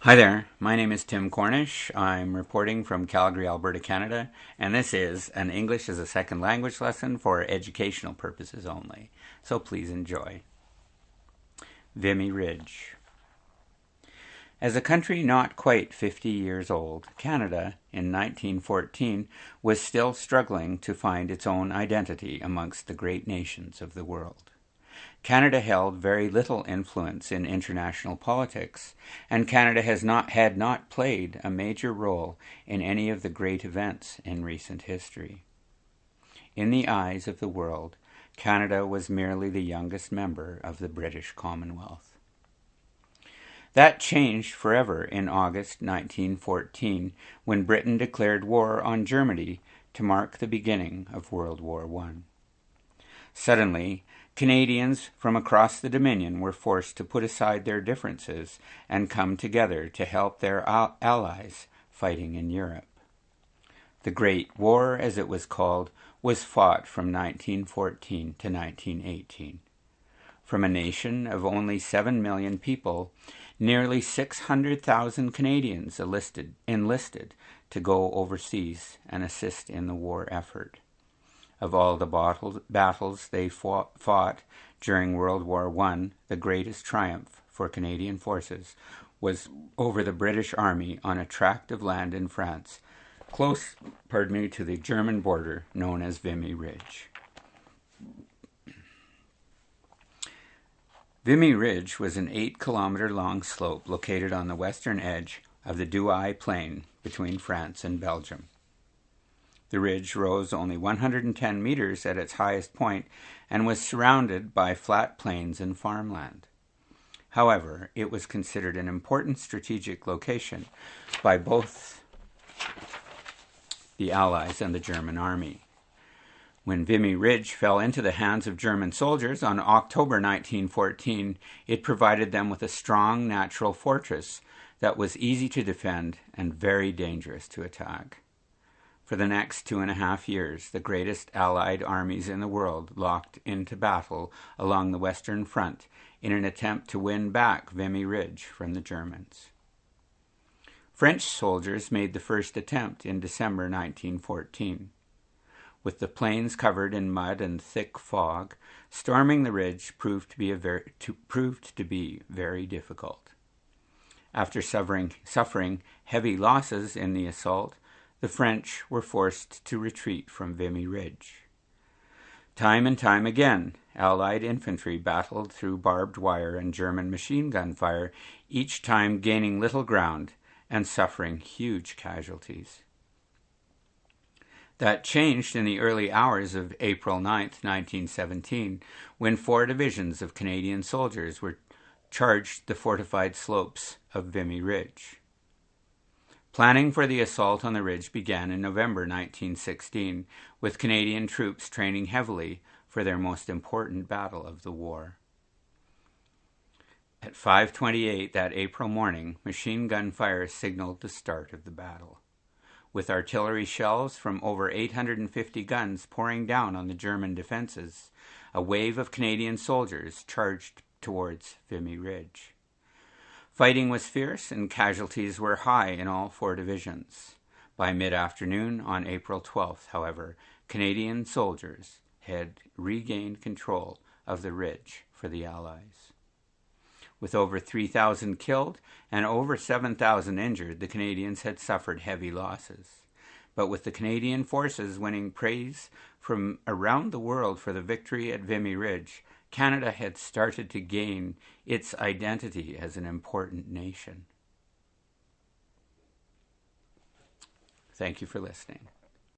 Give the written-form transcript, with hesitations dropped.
Hi there, my name is Tim Cornish. I'm reporting from Calgary, Alberta, Canada, and this is an English as a second language lesson for educational purposes only. So please enjoy. Vimy Ridge. As a country not quite 50 years old, Canada, in 1914, was still struggling to find its own identity amongst the great nations of the world. Canada held very little influence in international politics, and Canada had not played a major role in any of the great events in recent history. In the eyes of the world, Canada was merely the youngest member of the British Commonwealth. That changed forever in August 1914, when Britain declared war on Germany to mark the beginning of World War I. Suddenly, Canadians from across the Dominion were forced to put aside their differences and come together to help their allies fighting in Europe. The Great War, as it was called, was fought from 1914 to 1918. From a nation of only 7 million people, nearly 600,000 Canadians enlisted to go overseas and assist in the war effort. Of all the battles they fought during World War I, the greatest triumph for Canadian forces was over the British Army on a tract of land in France, close to the German border known as Vimy Ridge. Vimy Ridge was an 8-kilometer-long slope located on the western edge of the Douai Plain between France and Belgium. The ridge rose only 110 meters at its highest point and was surrounded by flat plains and farmland. However, it was considered an important strategic location by both the Allies and the German army. When Vimy Ridge fell into the hands of German soldiers on October 1914, it provided them with a strong natural fortress that was easy to defend and very dangerous to attack. For the next 2.5 years, the greatest Allied armies in the world locked into battle along the Western Front in an attempt to win back Vimy Ridge from the Germans. French soldiers made the first attempt in December 1914. With the plains covered in mud and thick fog, storming the ridge proved to be very difficult. After suffering heavy losses in the assault, the French were forced to retreat from Vimy Ridge. Time and time again, Allied infantry battled through barbed wire and German machine gun fire, each time gaining little ground and suffering huge casualties. That changed in the early hours of April 9, 1917, when 4 divisions of Canadian soldiers charged the fortified slopes of Vimy Ridge. Planning for the assault on the ridge began in November 1916, with Canadian troops training heavily for their most important battle of the war. At 5:28 that April morning, machine gun fire signaled the start of the battle. With artillery shells from over 850 guns pouring down on the German defenses, a wave of Canadian soldiers charged towards Vimy Ridge. Fighting was fierce and casualties were high in all 4 divisions. By mid-afternoon on April 12th, however, Canadian soldiers had regained control of the ridge for the Allies. With over 3,000 killed and over 7,000 injured, the Canadians had suffered heavy losses. But with the Canadian forces winning praise from around the world for the victory at Vimy Ridge, Canada had started to gain its identity as an important nation. Thank you for listening.